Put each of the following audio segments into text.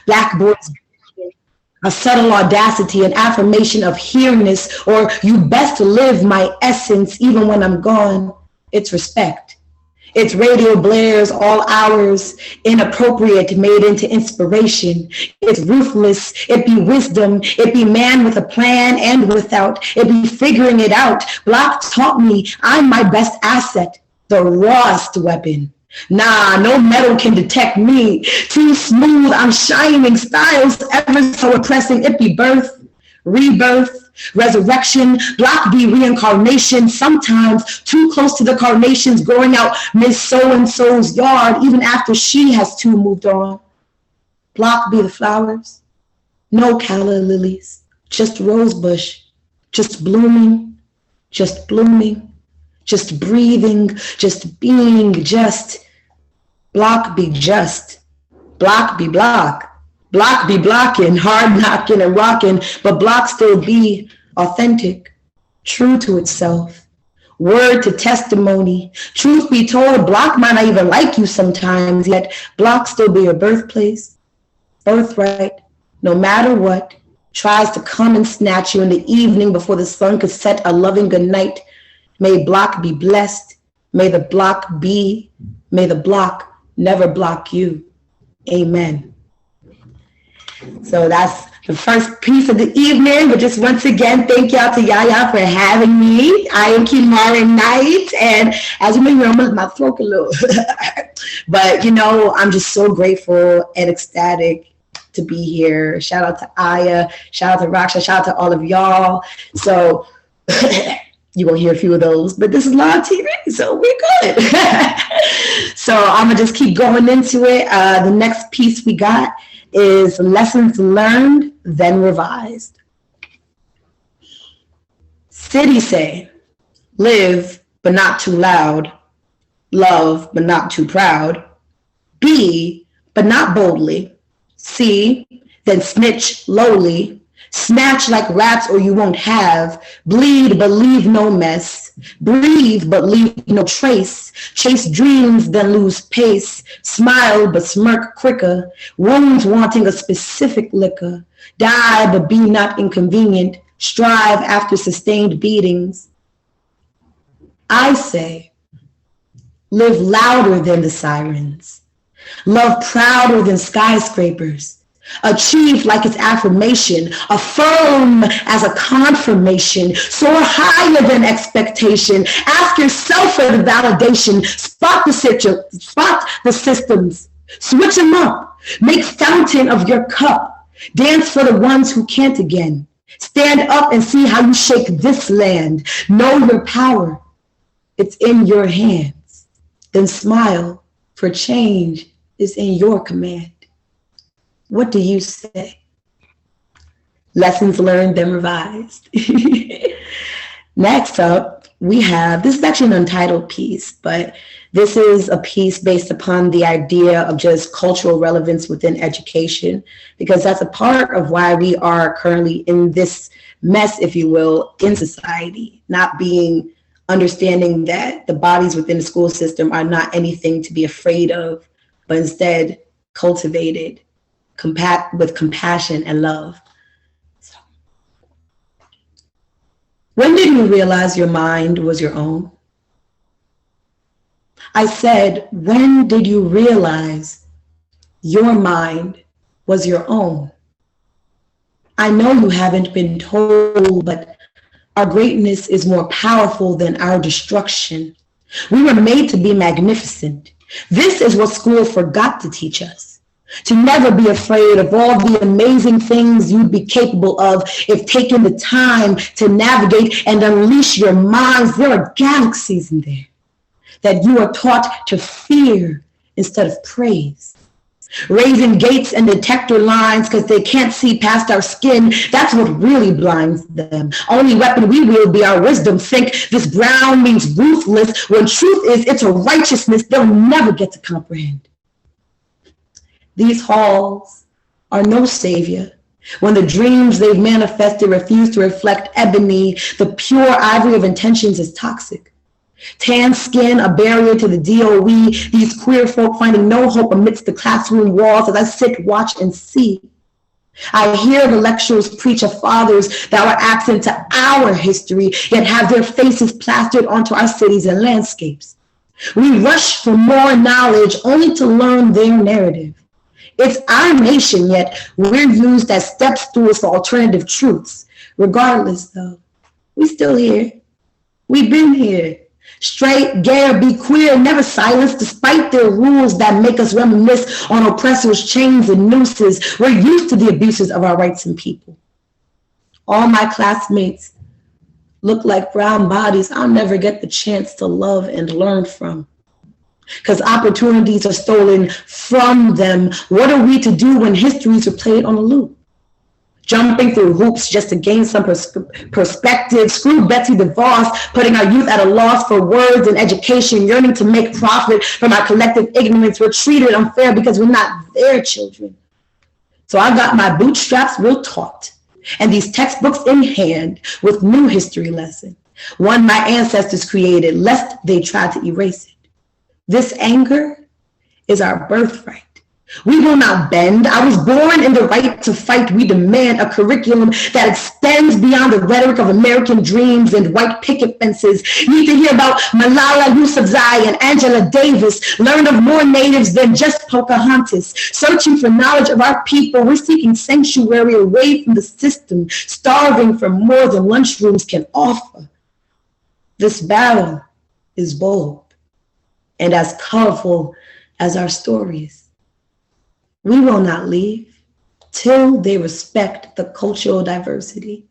Black boys, a subtle audacity, an affirmation of here-ness, or you best live my essence even when I'm gone. It's respect. It's radio blares all hours, inappropriate, made into inspiration. It's ruthless, it be wisdom, it be man with a plan and without, it be figuring it out. Block taught me I'm my best asset, the rawest weapon. Nah, no metal can detect me. Too smooth, I'm shining, styles ever so oppressing. It be birth, rebirth, resurrection, block be reincarnation, sometimes too close to the carnations growing out Miss So-and-so's yard, even after she has too moved on. Block be the flowers, no calla lilies, just rosebush, just blooming, just blooming, just breathing, just being, just. Block be just, block be block, block be blocking, hard knocking and rocking, but block still be authentic, true to itself, word to testimony. Truth be told, block might not even like you sometimes, yet block still be your birthplace, birthright, no matter what, tries to come and snatch you in the evening before the sun could set a loving good night. May block be blessed, may the block be, may the block never block you. Amen. So that's the first piece of the evening, but just once again, thank y'all to Yaya for having me. I am Kemara Night, and as you may remember, my throat a little, but you know, I'm just so grateful and ecstatic to be here. Shout out to Aya, shout out to Raksha, shout out to all of y'all. So you're gonna hear a few of those, but this is live TV, so we're good. So I'm gonna just keep going into it. The next piece we got is lessons learned, then revised. City say, live, but not too loud. Love, but not too proud. Be, but not boldly. See, then snitch lowly. Snatch like rats or you won't have. Bleed but leave no mess. Breathe but leave no trace. Chase dreams then lose pace. Smile but smirk quicker. Wounds wanting a specific liquor. Die but be not inconvenient. Strive after sustained beatings. I say, live louder than the sirens. Love prouder than skyscrapers. Achieve like its affirmation, affirm as a confirmation, soar higher than expectation. Ask yourself for the validation. Spot the systems, switch them up, make fountain of your cup. Dance for the ones who can't again. Stand up and see how you shake this land. Know your power, it's in your hands. Then smile, for change is in your command. What do you say? Lessons learned, then revised. Next up, we have, this is actually an untitled piece, but this is a piece based upon the idea of just cultural relevance within education, because that's a part of why we are currently in this mess, if you will, in society, not being understanding that the bodies within the school system are not anything to be afraid of, but instead cultivated with compassion and love. So, when did you realize your mind was your own? I said, when did you realize your mind was your own? I know you haven't been told, but our greatness is more powerful than our destruction. We were made to be magnificent. This is what school forgot to teach us. To never be afraid of all the amazing things you'd be capable of if taking the time to navigate and unleash your minds. There are galaxies in there that you are taught to fear instead of praise. Raising gates and detector lines because they can't see past our skin. That's what really blinds them. Only weapon we will be our wisdom. Think this brown means ruthless, when truth is it's a righteousness they'll never get to comprehend. These halls are no savior. When the dreams they've manifested refuse to reflect ebony, the pure ivory of intentions is toxic. Tan skin, a barrier to the DOE, these queer folk finding no hope amidst the classroom walls as I sit, watch, and see. I hear the lecturers preach of fathers that were absent to our history, yet have their faces plastered onto our cities and landscapes. We rush for more knowledge only to learn their narrative. It's our nation, yet we're used as step stools for alternative truths. Regardless, though, we still here. We've been here. Straight, gay, or be queer, never silenced despite their rules that make us reminisce on oppressors' chains and nooses. We're used to the abuses of our rights and people. All my classmates look like brown bodies I'll never get the chance to love and learn from, because opportunities are stolen from them. What are we to do when histories are played on a loop? Jumping through hoops just to gain some perspective. Screw Betsy DeVos, putting our youth at a loss for words and education, yearning to make profit from our collective ignorance. We're treated unfair because we're not their children. So I got my bootstraps real taut and these textbooks in hand with new history lesson, one my ancestors created lest they try to erase it. This anger is our birthright. We will not bend. I was born in the right to fight. We demand a curriculum that extends beyond the rhetoric of American dreams and white picket fences. Need to hear about Malala Yousafzai and Angela Davis. Learn of more natives than just Pocahontas. Searching for knowledge of our people. We're seeking sanctuary away from the system, starving for more than lunchrooms can offer. This battle is bold and as colorful as our stories. We will not leave till they respect the cultural diversity.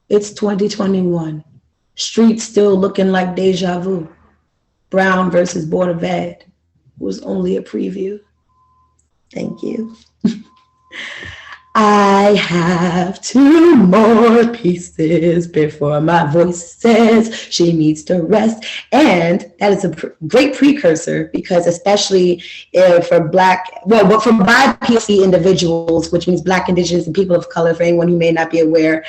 It's 2021. Streets still looking like deja vu. Brown versus Board of Ed was only a preview. Thank you. I have 2 more pieces before my voice says she needs to rest. And that is a great precursor because especially for for BIPOC individuals, which means Black, Indigenous, and people of color, for anyone who may not be aware,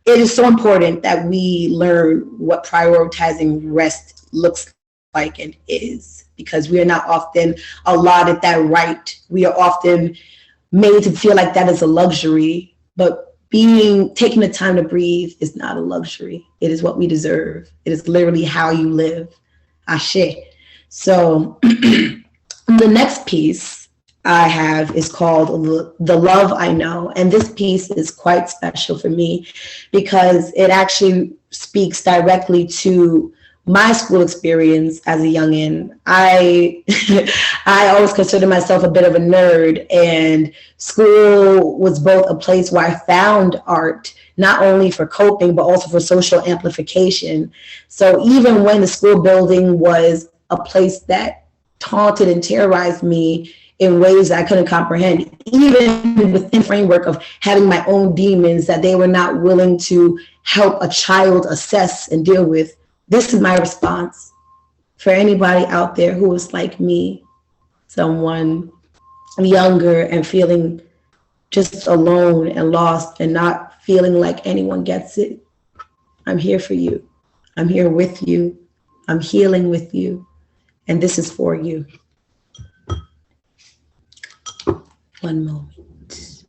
it is so important that we learn what prioritizing rest looks like and is, because we are not often allotted that right. We are often made to feel like that is a luxury, but taking the time to breathe is not a luxury. It is what we deserve. It is literally how you live. Ashe. So the next piece I have is called The Love I Know. And this piece is quite special for me because it actually speaks directly to my school experience as a youngin'. I always considered myself a bit of a nerd, and school was both a place where I found art, not only for coping, but also for social amplification. So even when the school building was a place that taunted and terrorized me in ways that I couldn't comprehend, even within the framework of having my own demons that they were not willing to help a child assess and deal with, this is my response for anybody out there who is like me, someone younger and feeling just alone and lost and not feeling like anyone gets it. I'm here for you. I'm here with you. I'm healing with you. And this is for you. One moment, please.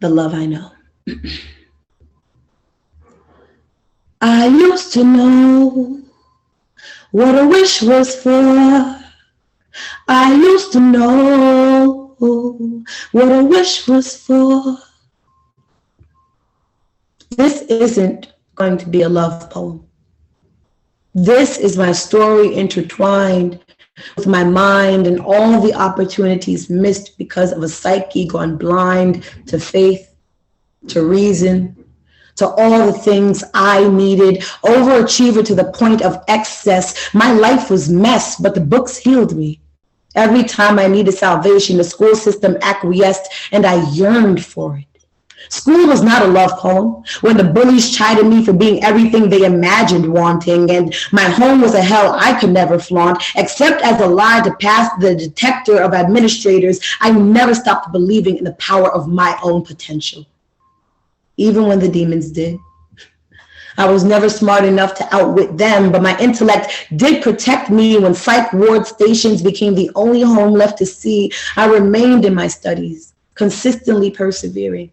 The love I know. I used to know what a wish was for. I used to know what a wish was for. This isn't going to be a love poem. This is my story intertwined with my mind and all the opportunities missed because of a psyche gone blind to faith, to reason, to all the things I needed, overachiever to the point of excess. My life was mess, but the books healed me. Every time I needed salvation, the school system acquiesced and I yearned for it. School was not a love poem when the bullies chided me for being everything they imagined wanting, and my home was a hell I could never flaunt, except as a lie to pass the detector of administrators. I never stopped believing in the power of my own potential. even when the demons did. I was never smart enough to outwit them, but my intellect did protect me when psych ward stations became the only home left to see. I remained in my studies, consistently persevering.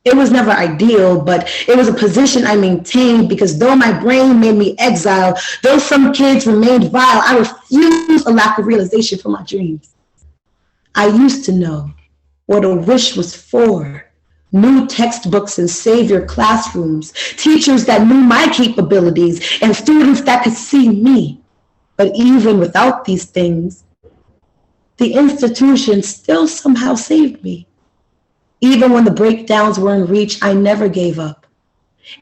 It was never ideal, but it was a position I maintained because though my brain made me exile, though some kids remained vile, I refused a lack of realization for my dreams. I used to know what a wish was for. New textbooks and savior classrooms, teachers that knew my capabilities, and students that could see me. But even without these things, the institution still somehow saved me. Even when the breakdowns were in reach, I never gave up.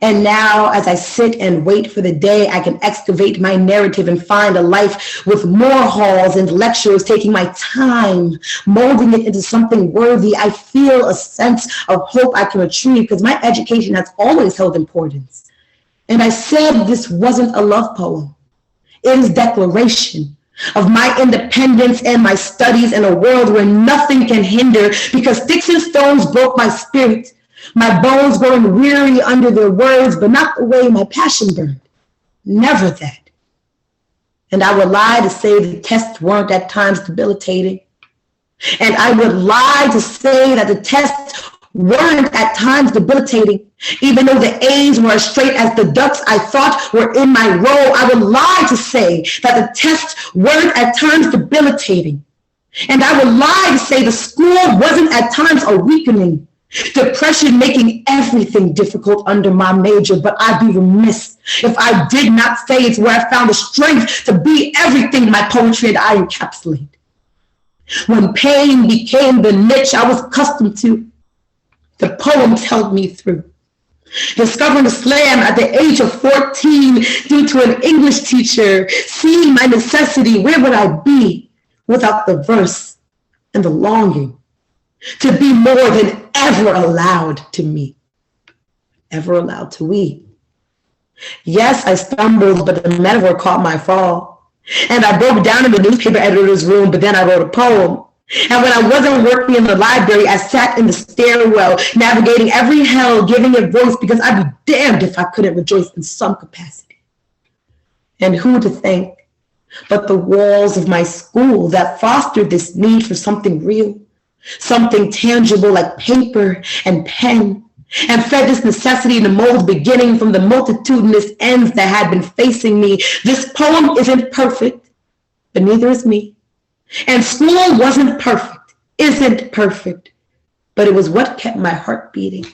And now, as I sit and wait for the day I can excavate my narrative and find a life with more halls and lectures, taking my time, molding it into something worthy, I feel a sense of hope I can retrieve because my education has always held importance. And I said this wasn't a love poem. It is declaration of my independence and my studies in a world where nothing can hinder because sticks and stones broke my spirit. My bones growing weary under their words, but not the way my passion burned. Never that. And I would lie to say the tests weren't at times debilitating. And I would lie to say that the tests weren't at times debilitating. Even though the A's were as straight as the ducks I thought were in my row, I would lie to say that the tests weren't at times debilitating. And I would lie to say the school wasn't at times a weakening. Depression making everything difficult under my major, but I'd be remiss if I did not say it's where I found the strength to be everything my poetry and I encapsulate. When pain became the niche I was accustomed to, the poems held me through. Discovering the slam at the age of 14 due to an English teacher, seeing my necessity, where would I be without the verse and the longing to be more than ever allowed to me, ever allowed to we. Yes, I stumbled, but the metaphor caught my fall. And I broke down in the newspaper editor's room, but then I wrote a poem. And when I wasn't working in the library, I sat in the stairwell, navigating every hell, giving it voice, because I'd be damned if I couldn't rejoice in some capacity. And who to thank but the walls of my school that fostered this need for something real, something tangible like paper and pen, and fed this necessity in the mold beginning from the multitudinous ends that had been facing me. This poem isn't perfect, but neither is me. And school wasn't perfect, isn't perfect, but it was what kept my heart beating.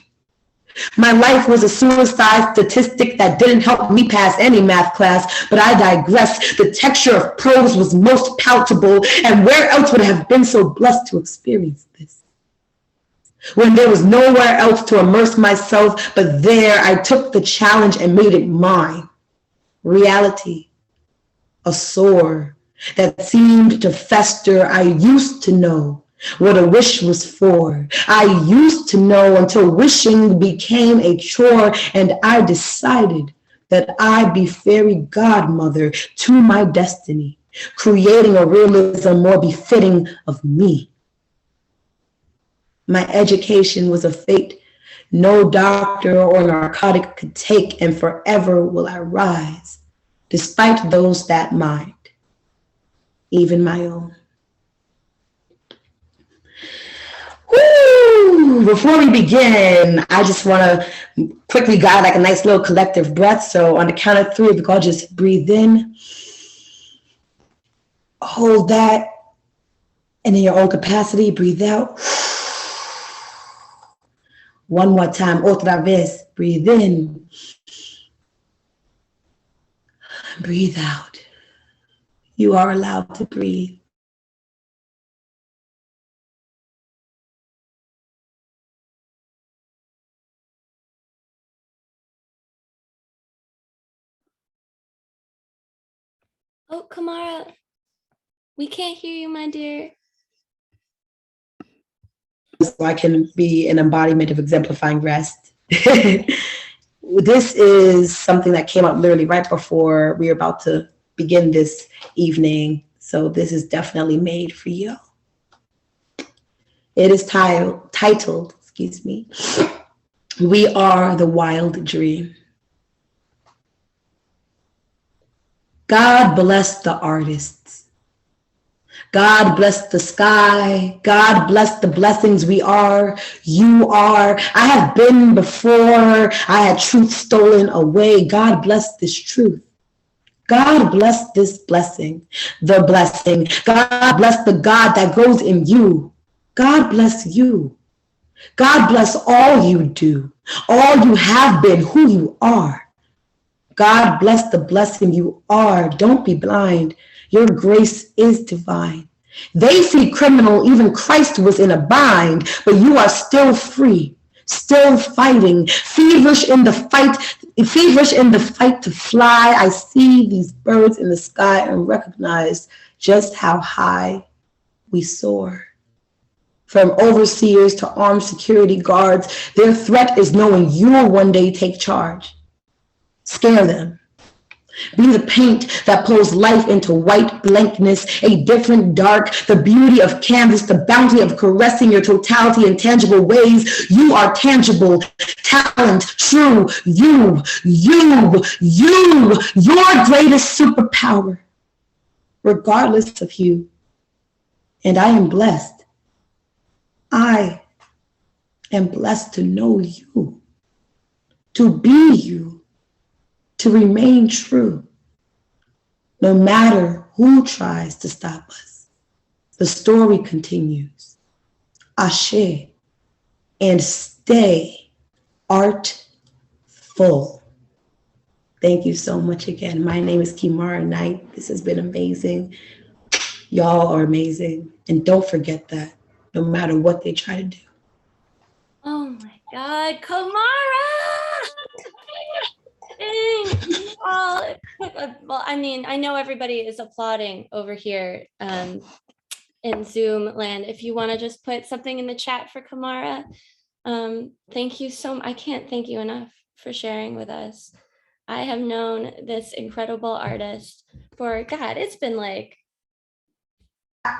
My life was a suicide statistic that didn't help me pass any math class, but I digress. The texture of prose was most palatable, and where else would I have been so blessed to experience this? When there was nowhere else to immerse myself, but there I took the challenge and made it mine. Reality, a sore that seemed to fester. I used to know what a wish was for. I used to know until wishing became a chore, and I decided that I'd be fairy godmother to my destiny, creating a realism more befitting of me. My education was a fate no doctor or narcotic could take, and forever will I rise, despite those that mind, even my own. Woo! Before we begin, I just want to quickly guide like a nice little collective breath. So on the count of 3, if you all just breathe in, hold that, and in your own capacity, breathe out. One more time, otra vez, breathe in, breathe out. You are allowed to breathe. Oh, Kemara, we can't hear you, my dear. So I can be an embodiment of exemplifying rest. This is something that came up literally right before we were about to begin this evening. So this is definitely made for you. It is titled, We are the wild dream. God bless the artists. God bless the sky. God bless the blessings we are. You are. I have been before. I had truth stolen away. God bless this truth. God bless this blessing, the blessing. God bless the God that goes in you. God bless you. God bless all you do, all you have been, who you are. God bless the blessing you are. Don't be blind. Your grace is divine. They see criminal, even Christ was in a bind, but you are still free, still fighting, feverish in the fight to fly. I see these birds in the sky and recognize just how high we soar. From overseers to armed security guards, their threat is knowing you'll one day take charge. Scare them. Be the paint that pulls life into white blankness, a different dark, the beauty of canvas, the bounty of caressing your totality in tangible ways. You are tangible, talent, true, your greatest superpower, regardless of you. And I am blessed. I am blessed to know you, to be you, to remain true, no matter who tries to stop us. The story continues. Ashe, and stay artful. Thank you so much again. My name is Kemara Night. This has been amazing. Y'all are amazing. And don't forget that, no matter what they try to do. Oh my God, Kemara! Dang. Well, I mean, I know everybody is applauding over here in Zoom land. If you want to just put something in the chat for Kemara, thank you so much. I can't thank you enough for sharing with us. I have known this incredible artist for, God, it's been like,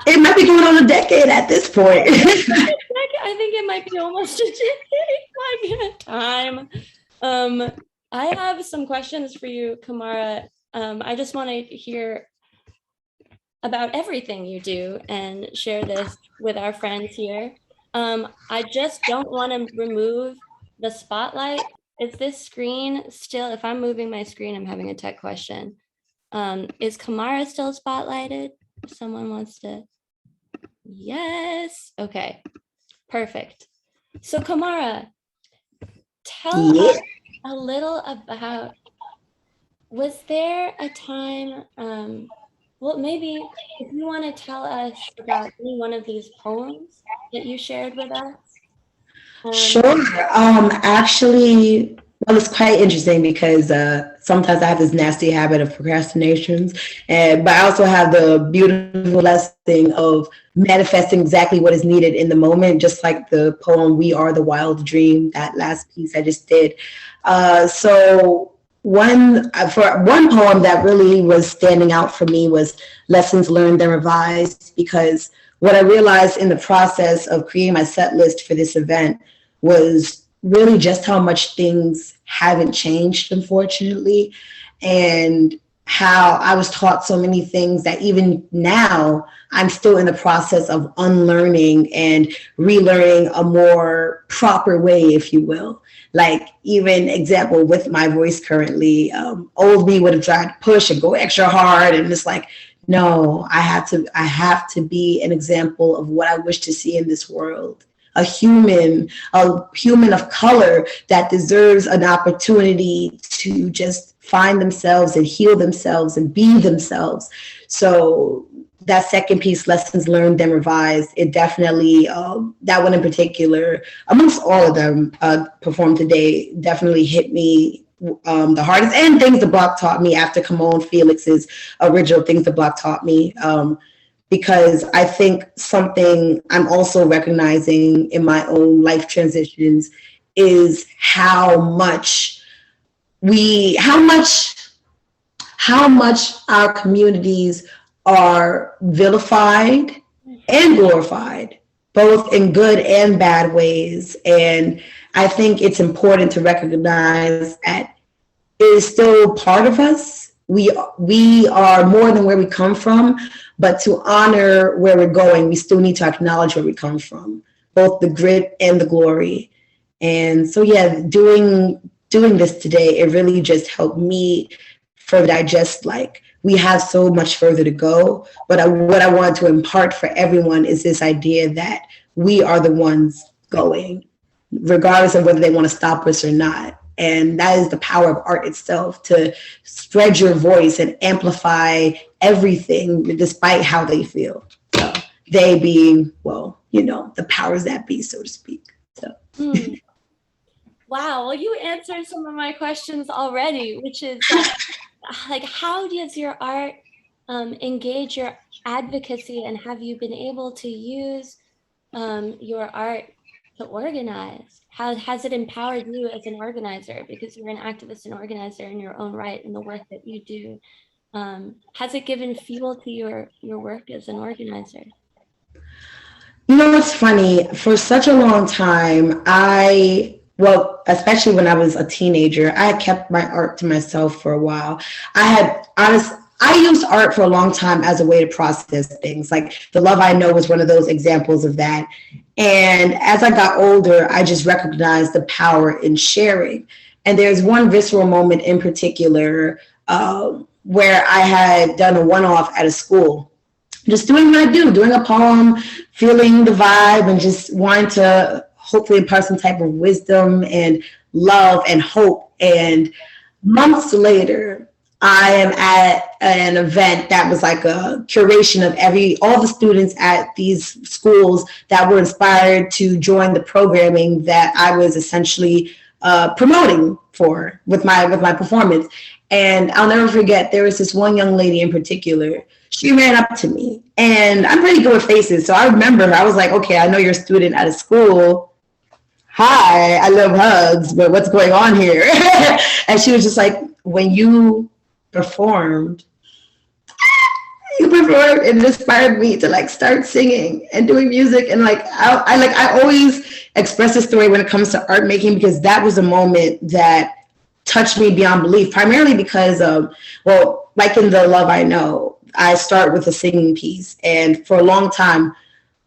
it might be going on a decade at this point. I think it might be almost a decade. Time. I have some questions for you, Kemara. I just want to hear about everything you do and share this with our friends here. I just don't want to remove the spotlight. Is this screen still, if I'm moving my screen, I'm having a tech question. Is Kemara still spotlighted? If someone wants to, yes. Okay, perfect. So Kemara, tell us a little about, was there a time, well, maybe if you want to tell us about any one of these poems that you shared with us. Sure. Actually, well, it's quite interesting because sometimes I have this nasty habit of procrastinations, but I also have the beautiful blessing of manifesting exactly what is needed in the moment, just like the poem "We Are the Wild Dream," that last piece I just did. So one poem that really was standing out for me was "Lessons Learned and Revised," because what I realized in the process of creating my set list for this event was really just how much things haven't changed, unfortunately, and how I was taught so many things that even now I'm still in the process of unlearning and relearning a more proper way, if you will. Like, even example with my voice currently, old me would have tried to push and go extra hard, and it's like, no, I have to be an example of what I wish to see in this world. A human of color that deserves an opportunity to just find themselves and heal themselves and be themselves. So that second piece, Lessons Learned and Revised, it definitely, that one in particular, amongst all of them performed today, definitely hit me the hardest, and Things the Block Taught Me after Kimon Felix's original Things the Block Taught Me. Because I think something I'm also recognizing in my own life transitions is how much our communities are vilified and glorified both in good and bad ways. And I think it's important to recognize that it is still part of us. We are more than where we come from, but to honor where we're going, we still need to acknowledge where we come from, both the grit and the glory. And so, yeah, doing this today, it really just helped me further digest, like, we have so much further to go. But what I want to impart for everyone is this idea that we are the ones going, regardless of whether they want to stop us or not. And that is the power of art itself, to spread your voice and amplify everything despite how they feel. So they being, well, the powers that be, so to speak. So. Wow, well, you answered some of my questions already, which is like, how does your art engage your advocacy, and have you been able to use your art to organize? How has it empowered you as an organizer? Because you're an activist and organizer in your own right in the work that you do. Has it given fuel to your work as an organizer? It's funny. For such a long time, especially when I was a teenager, I had kept my art to myself for a while. I used art for a long time as a way to process things. Like The Love I Know was one of those examples of that. And as I got older, I just recognized the power in sharing. And there's one visceral moment in particular where I had done a one-off at a school, just doing what I do, doing a poem, feeling the vibe, and just wanting to hopefully impart some type of wisdom and love and hope. And months later, I am at an event that was like a curation of all the students at these schools that were inspired to join the programming that I was essentially promoting for with my performance. And I'll never forget, there was this one young lady in particular. She ran up to me, and I'm pretty good with faces, so I remember her. I was like, okay, I know you're a student at a school. Hi, I love hugs, but what's going on here? And she was just like, when you performed, and it inspired me to like start singing and doing music. And like I always express this story when it comes to art making, because that was a moment that touched me beyond belief, primarily because like in The Love I Know, I start with a singing piece, and for a long time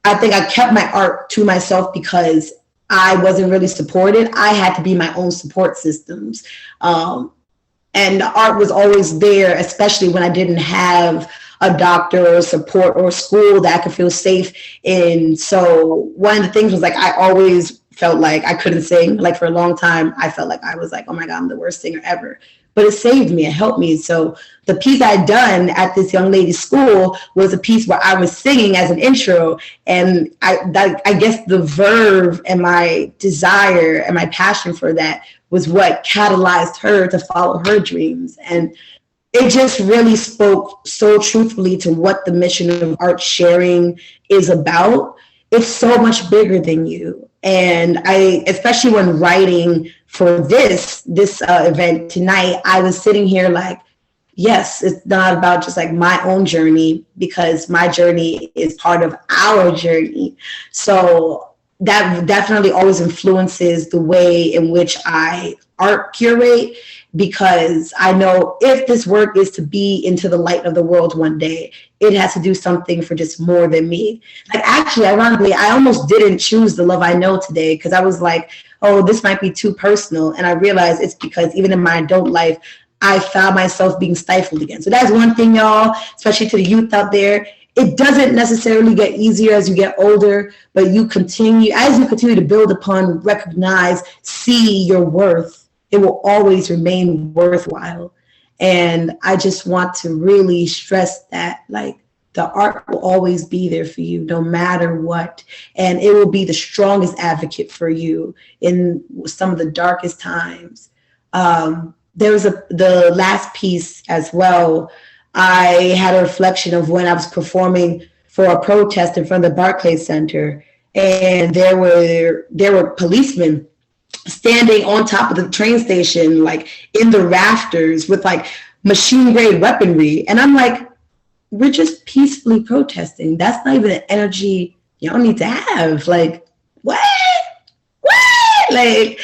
I think I kept my art to myself because I wasn't really supported. I had to be my own support systems. And the art was always there, especially when I didn't have a doctor or support or school that I could feel safe in. So one of the things was like, I always felt like I couldn't sing. Like for a long time, I felt like I was like, oh my God, I'm the worst singer ever. But it saved me, it helped me. So the piece I had done at this young lady's school was a piece where I was singing as an intro. And I guess the verve and my desire and my passion for that was what catalyzed her to follow her dreams. And it just really spoke so truthfully to what the mission of art sharing is about. It's so much bigger than you. And especially when writing for this event tonight, I was sitting here like, yes, it's not about just like my own journey, because my journey is part of our journey. So that definitely always influences the way in which I art curate, because I know if this work is to be into the light of the world one day, it has to do something for just more than me. Like actually, ironically, I almost didn't choose The Love I Know today because I was like, oh, this might be too personal. And I realized it's because even in my adult life, I found myself being stifled again. So that's one thing, y'all, especially to the youth out there. It doesn't necessarily get easier as you get older, but as you continue to build upon, recognize, see your worth, it will always remain worthwhile. And I just want to really stress that, like, the art will always be there for you no matter what. And it will be the strongest advocate for you in some of the darkest times. There was the last piece as well. I had a reflection of when I was performing for a protest in front of the Barclays Center, and there were policemen standing on top of the train station, like in the rafters with like machine grade weaponry. And I'm like, we're just peacefully protesting. That's not even the energy y'all need to have. Like, what? What? Like,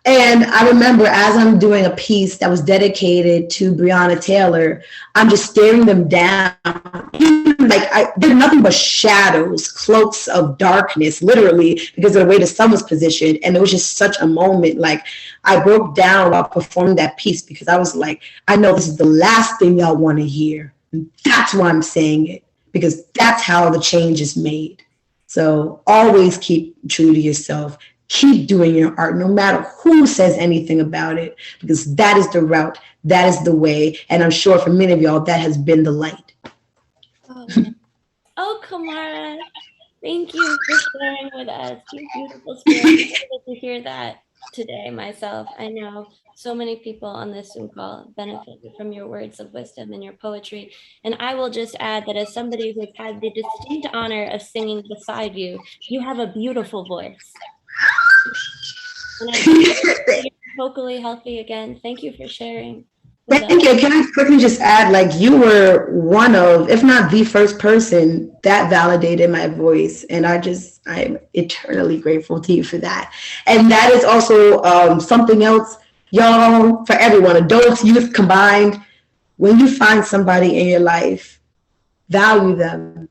and I remember as I'm doing a piece that was dedicated to Breonna Taylor, I'm just staring them down. They're nothing but shadows, cloaks of darkness, literally, because of the way the sun was positioned. And it was just such a moment. Like, I broke down while performing that piece because I was like, I know this is the last thing y'all want to hear. And that's why I'm saying it, because that's how the change is made. So always keep true to yourself. Keep doing your art, no matter who says anything about it, because that is the route, that is the way. And I'm sure for many of y'all, that has been the light. Oh, Kemara, thank you for sharing with us. You beautiful spirit. I needed to hear that today myself. I know so many people on this Zoom call benefited from your words of wisdom and your poetry. And I will just add that as somebody who's had the distinct honor of singing beside you, you have a beautiful voice. And you're vocally healthy again. Thank you for sharing. Thank you. Can I quickly just add, like, you were one of, if not the first person that validated my voice. And I'm eternally grateful to you for that. And that is also something else, y'all, for everyone, adults, youth combined. When you find somebody in your life, value them.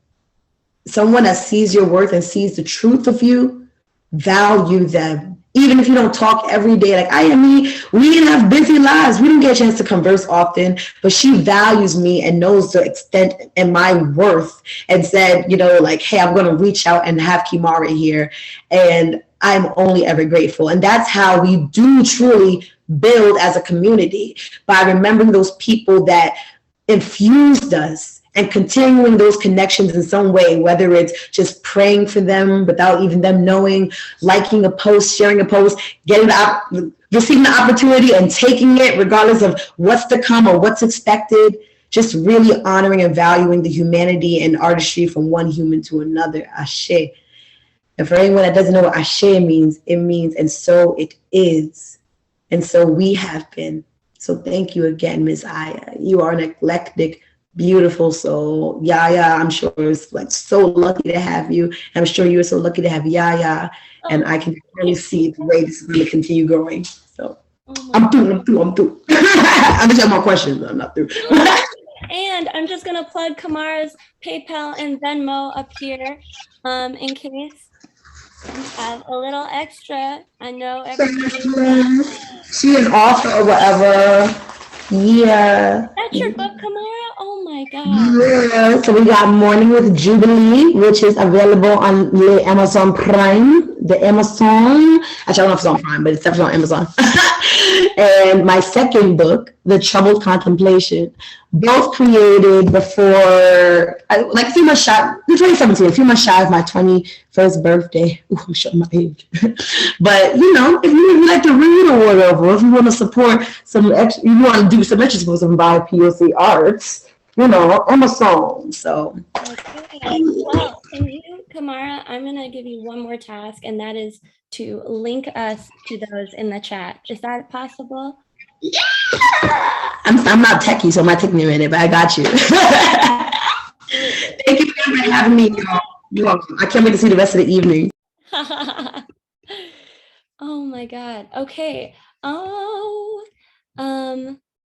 Someone that sees your worth and sees the truth of you, value them. Even if you don't talk every day, like Aya and me, we have busy lives. We don't get a chance to converse often, but she values me and knows the extent and my worth and said, like, hey, I'm going to reach out and have Kemara here. And I'm only ever grateful. And that's how we do truly build as a community, by remembering those people that infused us and continuing those connections in some way, whether it's just praying for them without even them knowing, liking a post, sharing a post, receiving the opportunity and taking it regardless of what's to come or what's expected, just really honoring and valuing the humanity and artistry from one human to another. Ashe. And for anyone that doesn't know what ashe means, it means, and so it is. And so we have been. So thank you again, Ms. Aya. You are an eclectic, beautiful soul. Yaya, I'm sure is like so lucky to have you. I'm sure you're so lucky to have Yaya. And I can really see the way this is going to continue growing. So I'm through. I'm just have more questions. I'm not through. And I'm just going to plug Kemara's PayPal and Venmo up here in case you have a little extra. I know everybody. She is author or whatever. Yeah. That's your book, Kemara? Oh my God. Yeah. So we got Morning with Jubilee, which is available on the Amazon Prime. Actually, I don't know if it's on Prime, but it's definitely on Amazon. And my second book, The Troubled Contemplation, both created before, like a few months shy, 2017, a few months shy of my 21st birthday. Ooh, I'm showing my age. But, if you like to read or whatever, if you want to support some extra, you want to do some extra support, some buy POC Arts, Amazon. So. Okay. Well, can you, Kemara, I'm going to give you one more task, and that is to link us to those in the chat. Is that possible? Yeah! I'm not techie, so it might take me a minute, but I got you. Thank you for having me, y'all. You're welcome. I can't wait to see the rest of the evening. Oh my God. Okay.